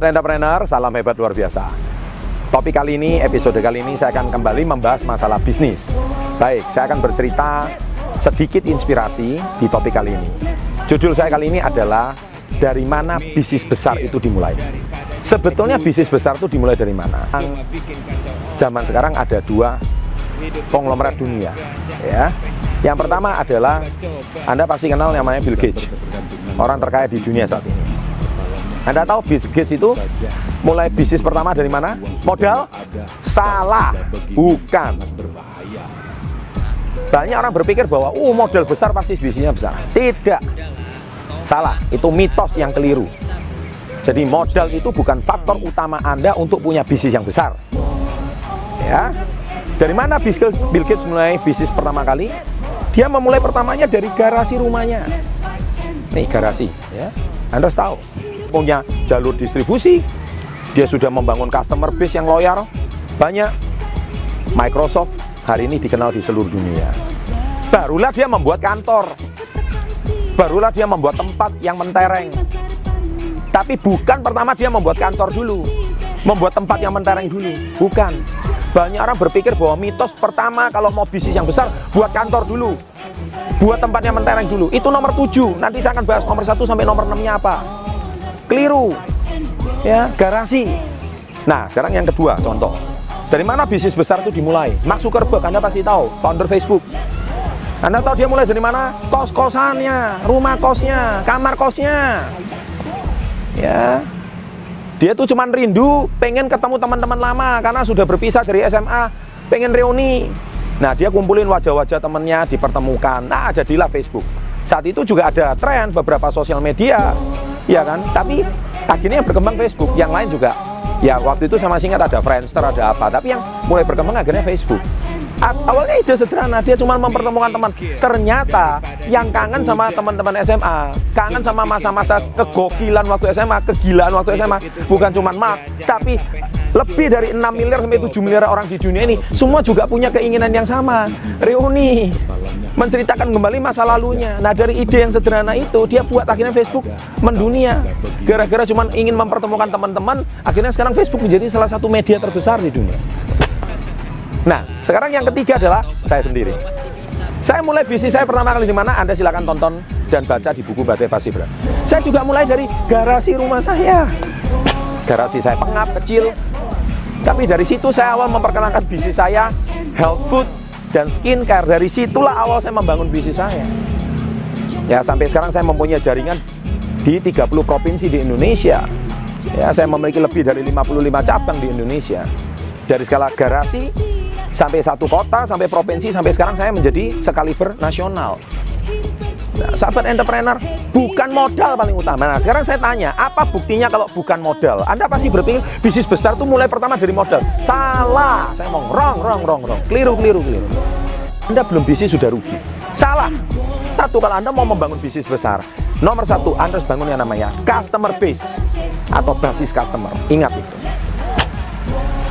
Sahabat entrepreneur, salam hebat luar biasa. Topik kali ini, episode kali ini saya akan kembali membahas masalah bisnis. Baik, saya akan bercerita sedikit inspirasi di topik kali ini. Judul saya kali ini adalah dari mana bisnis besar itu dimulai. Sebetulnya bisnis besar itu dimulai dari mana? Zaman sekarang ada dua konglomerat dunia, ya. Yang pertama adalah Anda pasti kenal namanya Bill Gates, orang terkaya di dunia saat ini. Anda tahu Bill Gates itu mulai bisnis pertama dari mana? Modal? Salah, bukan. Banyak orang berpikir bahwa modal besar pasti bisnisnya besar. Tidak, salah. Itu mitos yang keliru. Jadi modal itu bukan faktor utama Anda untuk punya bisnis yang besar. Ya, dari mana Bill Gates mulai bisnis pertama kali? Dia memulai pertamanya dari garasi rumahnya. Nih garasi, ya. Anda tahu, punya jalur distribusi. Dia sudah membangun customer base yang loyal. Banyak. Microsoft hari ini dikenal di seluruh dunia. Barulah dia membuat kantor. Barulah dia membuat tempat yang mentereng. Tapi bukan pertama dia membuat kantor dulu, membuat tempat yang mentereng dulu. Bukan. Banyak orang berpikir bahwa mitos pertama kalau mau bisnis yang besar, buat kantor dulu, buat tempat yang mentereng dulu. Itu nomor 7. Nanti saya akan bahas nomor 1 sampai nomor 6-nya apa. Keliru. Ya, garasi. Nah, sekarang yang kedua, contoh. Dari mana bisnis besar itu dimulai? Mark Zuckerberg, Anda pasti tahu, founder Facebook. Anda tahu dia mulai dari mana? Kos-kosannya, rumah kosnya, kamar kosnya. Ya. Dia tuh cuman rindu, pengen ketemu teman-teman lama karena sudah berpisah dari SMA, pengen reuni. Nah, dia kumpulin wajah-wajah temennya, dipertemukan. Nah, jadilah Facebook. Saat itu juga ada tren beberapa sosial media, ya kan? Tapi akhirnya yang berkembang Facebook, yang lain juga. Ya, waktu itu saya masih ingat ada Friendster, ada apa. Tapi yang mulai berkembang akhirnya Facebook. Awalnya ide sederhana, dia cuma mempertemukan teman. Ternyata yang kangen sama teman-teman SMA, kangen sama masa-masa kegokilan waktu SMA, kegilaan waktu SMA, bukan cuma Mark, tapi lebih dari 6 miliar sampai 7 miliar orang di dunia ini, semua juga punya keinginan yang sama, reuni, menceritakan kembali masa lalunya. Nah, dari ide yang sederhana itu, dia buat akhirnya Facebook mendunia. Gara-gara cuma ingin mempertemukan teman-teman, akhirnya sekarang Facebook menjadi salah satu media terbesar di dunia. Nah, sekarang yang ketiga adalah saya sendiri. Saya mulai bisnis saya pertama kali di mana? Anda silakan tonton dan baca di buku Badai Pasti Berat. Saya juga mulai dari garasi rumah saya. Garasi saya pengap, kecil. Tapi dari situ saya awal memperkenalkan bisnis saya, health food dan skincare. Dari situlah awal saya membangun bisnis saya. Ya, sampai sekarang saya mempunyai jaringan di 30 provinsi di Indonesia. Ya, saya memiliki lebih dari 55 cabang di Indonesia. Dari skala garasi sampai satu kota, sampai provinsi, sampai sekarang saya menjadi sekaliber nasional. Nah, sahabat entrepreneur, bukan modal paling utama. Nah, sekarang saya tanya, apa buktinya kalau bukan modal? Anda pasti berpikir bisnis besar itu mulai pertama dari modal. Salah. Saya mau wrong. Keliru. Anda belum bisnis sudah rugi. Salah. Satu, kalau Anda mau membangun bisnis besar, nomor 1, Anda harus bangun yang namanya customer base atau basis customer. Ingat itu.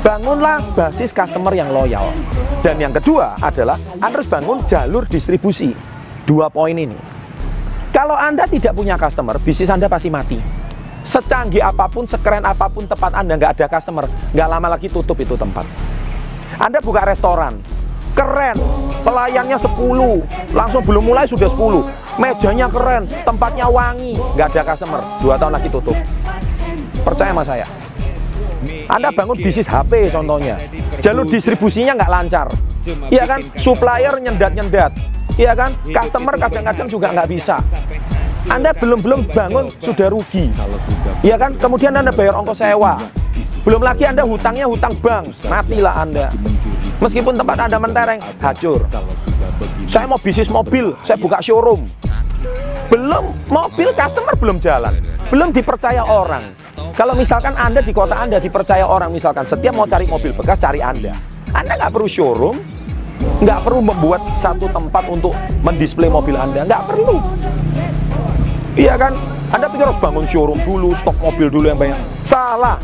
Bangunlah basis customer yang loyal. Dan yang kedua adalah Anda harus bangun jalur distribusi. 2 poin ini. Kalau Anda tidak punya customer, bisnis Anda pasti mati. Secanggih apapun, sekeren apapun tempat Anda, nggak ada customer, nggak lama lagi tutup itu tempat. Anda buka restoran, keren, pelayannya 10, langsung belum mulai sudah 10, mejanya keren, tempatnya wangi, nggak ada customer, 2 tahun lagi tutup. Percaya sama saya. Anda bangun bisnis HP contohnya, jalur distribusinya nggak lancar, iya kan? Supplier nyendat, iya kan? Customer kadang-kadang juga nggak bisa. Anda belum bangun sudah rugi, iya kan? Kemudian Anda bayar ongkos sewa, belum lagi Anda hutangnya hutang bank, matilah Anda. Meskipun tempat Anda mentereng, hancur. Saya mau bisnis mobil, saya buka showroom, belum mobil customer belum jalan, belum dipercaya orang. Kalau misalkan Anda di kota Anda dipercaya orang, misalkan setiap mau cari mobil bekas cari Anda nggak perlu showroom, nggak perlu membuat satu tempat untuk mendisplay mobil Anda, nggak perlu. Iya kan? Anda pikir harus bangun showroom dulu, stok mobil dulu yang banyak. Salah.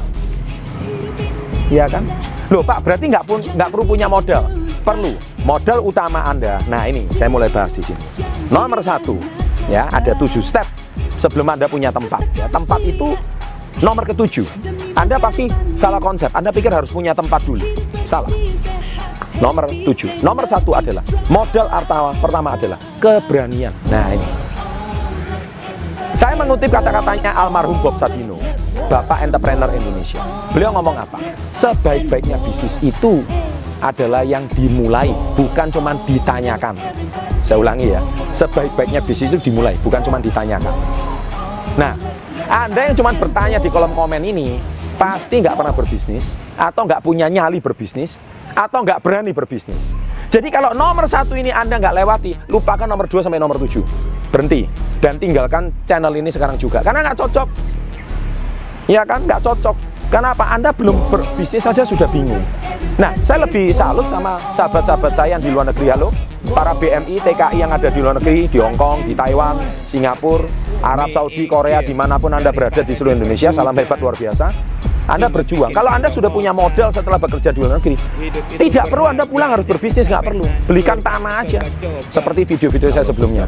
Iya kan? Loh Pak, berarti nggak perlu punya modal. Perlu. Modal utama Anda. Nah ini saya mulai bahas di sini. Nomor 1, ya ada 7 step sebelum Anda punya tempat. Ya, tempat itu nomor ke-7. Anda pasti salah konsep. Anda pikir harus punya tempat dulu. Salah. Nomor 7. Nomor 1 adalah modal pertama adalah keberanian. Nah ini. Saya mengutip kata-katanya almarhum Bob Sadino, Bapak Entrepreneur Indonesia. Beliau ngomong apa? Sebaik-baiknya bisnis itu adalah yang dimulai, bukan cuma ditanyakan. Saya ulangi ya, sebaik-baiknya bisnis itu dimulai, bukan cuma ditanyakan. Nah, Anda yang cuma bertanya di kolom komen ini, pasti nggak pernah berbisnis, atau nggak punya nyali berbisnis, atau nggak berani berbisnis. Jadi kalau nomor 1 ini Anda nggak lewati, lupakan nomor 2 sampai nomor 7. Berhenti, dan tinggalkan channel ini sekarang juga, karena nggak cocok. Ya kan, nggak cocok. Kenapa? Anda belum berbisnis saja sudah bingung. Nah, saya lebih salut sama sahabat-sahabat saya yang di luar negeri. Halo, para BMI, TKI yang ada di luar negeri, di Hong Kong, di Taiwan, Singapura, Arab Saudi, Korea, dimanapun Anda berada di seluruh Indonesia. Salam hebat luar biasa. Anda berjuang. Kalau Anda sudah punya modal setelah bekerja di luar negeri, tidak perlu Anda pulang harus berbisnis, nggak perlu. Belikan tanah aja, seperti video-video saya sebelumnya.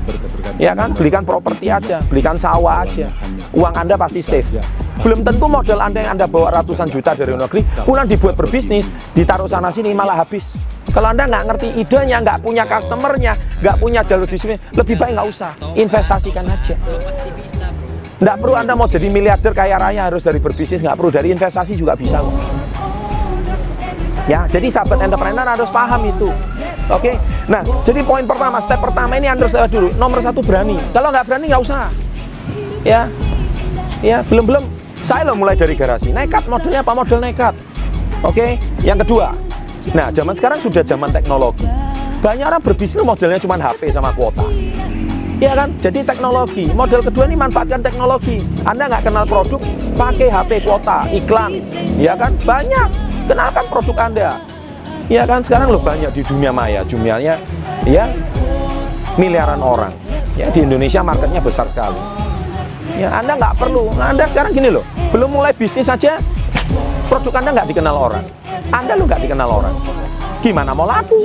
Ya kan, belikan properti aja, belikan sawah aja. Uang Anda pasti safe. Belum tentu modal Anda yang Anda bawa ratusan juta dari luar negeri, pulang dibuat berbisnis, ditaruh sana-sini malah habis. Kalau Anda nggak ngerti idenya, nggak punya customernya, nggak punya jalur distribusi, lebih baik nggak usah, investasikan aja. Nggak perlu Anda mau jadi miliarder kaya raya harus dari berbisnis, nggak perlu, dari investasi juga bisa kok. Ya, jadi sahabat entrepreneur harus paham itu. Oke, nah jadi poin pertama, step pertama ini Anda harus lewat dulu. Nomor 1 berani. Kalau nggak berani nggak usah. Ya, belum. Saya loh mulai dari garasi. Nekat, modelnya apa? Model nekat. Oke, yang kedua. Nah, zaman sekarang sudah zaman teknologi. Banyak orang berbisnis modelnya cuma HP sama kuota. Ya kan, jadi teknologi. Model kedua ini manfaatkan teknologi. Anda nggak kenal produk, pakai HP kuota, iklan. Ya kan, banyak. Kenalkan produk Anda. Ya kan, sekarang loh banyak di dunia maya. Jumlahnya ya miliaran orang. Ya, di Indonesia marketnya besar sekali. Ya, Anda nggak perlu. Nah, Anda sekarang gini loh, belum mulai bisnis saja, produk Anda nggak dikenal orang. Anda lo nggak dikenal orang. Gimana mau laku?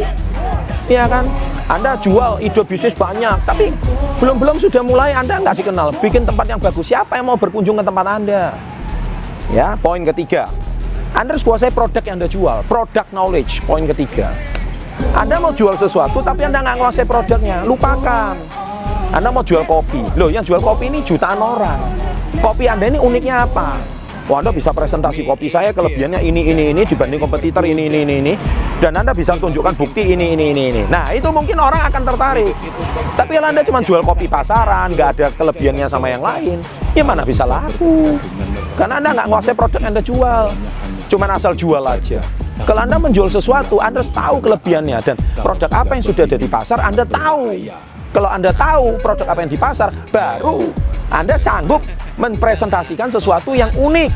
Ya kan? Anda jual ide bisnis banyak, tapi belum sudah mulai Anda nggak dikenal. Bikin tempat yang bagus, siapa yang mau berkunjung ke tempat Anda? Ya, poin ketiga, Anda harus kuasai produk yang Anda jual. Product knowledge, poin ketiga. Anda mau jual sesuatu, tapi Anda nggak kuasai produknya, lupakan. Anda mau jual kopi, loh yang jual kopi ini jutaan orang. Kopi Anda ini uniknya apa? Wah, Anda bisa presentasi kopi saya, kelebihannya ini dibanding kompetitor ini. Dan Anda bisa tunjukkan bukti ini. Nah, itu mungkin orang akan tertarik. Tapi kalau Anda cuma jual kopi pasaran, nggak ada kelebihannya sama yang lain, ya mana bisa laku? Karena Anda nggak nguasai produk yang Anda jual. Cuman asal jual aja. Kalau Anda menjual sesuatu, Anda harus tahu kelebihannya. Dan produk apa yang sudah ada di pasar, Anda tahu. Kalau Anda tahu produk apa yang di pasar, baru Anda sanggup mempresentasikan sesuatu yang unik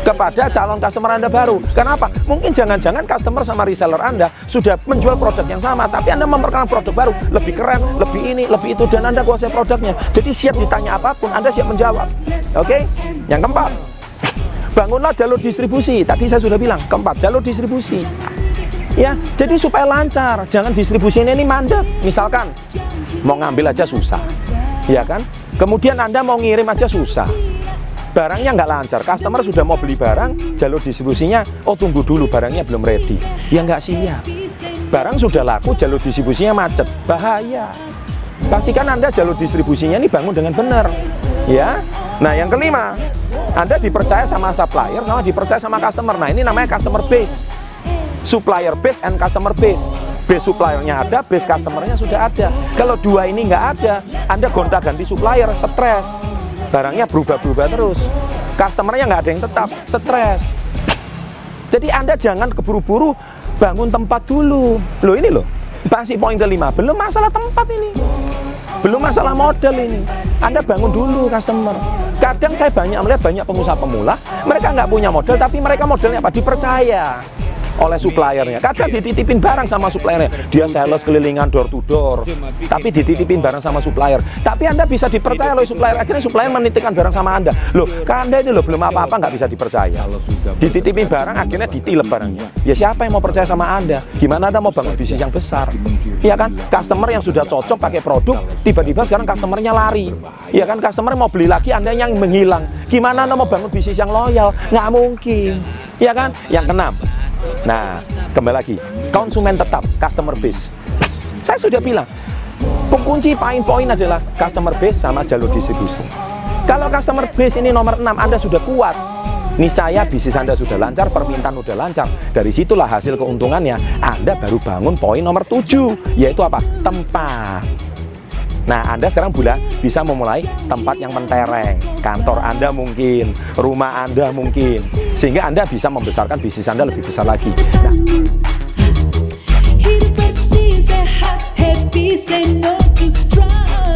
kepada calon customer Anda baru. Kenapa? Mungkin jangan-jangan customer sama reseller Anda sudah menjual produk yang sama, tapi Anda memperkenalkan produk baru, lebih keren, lebih ini, lebih itu, dan Anda kuasai produknya. Jadi siap ditanya apapun, Anda siap menjawab. Oke? Yang keempat, bangunlah jalur distribusi. Tadi saya sudah bilang, keempat, jalur distribusi. Ya, jadi supaya lancar, jangan distribusinya ini mandek. Misalkan mau ngambil aja susah, ya kan? Kemudian Anda mau ngirim aja susah, barangnya nggak lancar. Customer sudah mau beli barang, jalur distribusinya, oh tunggu dulu, barangnya belum ready, ya nggak siap. Barang sudah laku, jalur distribusinya macet, bahaya. Pastikan Anda jalur distribusinya ini bangun dengan benar, ya. Nah, yang kelima, Anda dipercaya sama supplier, sama dipercaya sama customer. Nah, ini namanya customer base. Supplier base and customer base. Base suppliernya ada, base customernya sudah ada. Kalau dua ini nggak ada, Anda gonta-ganti supplier, stres. Barangnya berubah-berubah terus. Customernya nggak ada yang tetap, stres. Jadi Anda jangan keburu-buru bangun tempat dulu. Loh ini loh, masih poin kelima. Belum masalah tempat ini, belum masalah model ini. Anda bangun dulu customer. Kadang saya banyak melihat banyak pengusaha pemula, mereka nggak punya model, tapi mereka modelnya apa? Dipercaya. oleh suppliernya. Kadang dititipin barang sama suppliernya. Dia sales kelilingan door to door, tapi dititipin barang sama supplier. Tapi Anda bisa dipercaya oleh supplier. Akhirnya supplier menitipkan barang sama Anda. Loh, ke Anda itu loh belum apa-apa nggak bisa dipercaya. Dititipin barang, akhirnya ditilep barangnya. Ya siapa yang mau percaya sama Anda? Gimana Anda mau bangun bisnis yang besar? Iya kan? Customer yang sudah cocok pakai produk, tiba-tiba sekarang customernya lari. Iya kan? Customer mau beli lagi, Anda yang menghilang. Gimana Anda mau bangun bisnis yang loyal? Nggak mungkin. Iya kan? Yang keenam. Nah, kembali lagi, konsumen tetap, customer base. Saya sudah bilang, kunci poin adalah customer base sama jalur distribusi. Kalau customer base ini nomor 6, Anda sudah kuat. Niscaya bisnis Anda sudah lancar, permintaan sudah lancar. Dari situlah hasil keuntungannya. Anda baru bangun poin nomor 7, yaitu apa? Tempat. Nah, Anda sekarang bisa memulai tempat yang mentereng. Kantor Anda mungkin, rumah Anda mungkin. Sehingga Anda bisa membesarkan bisnis Anda lebih besar lagi. Nah, Hidup bersih, sehat, happy, say no to drugs.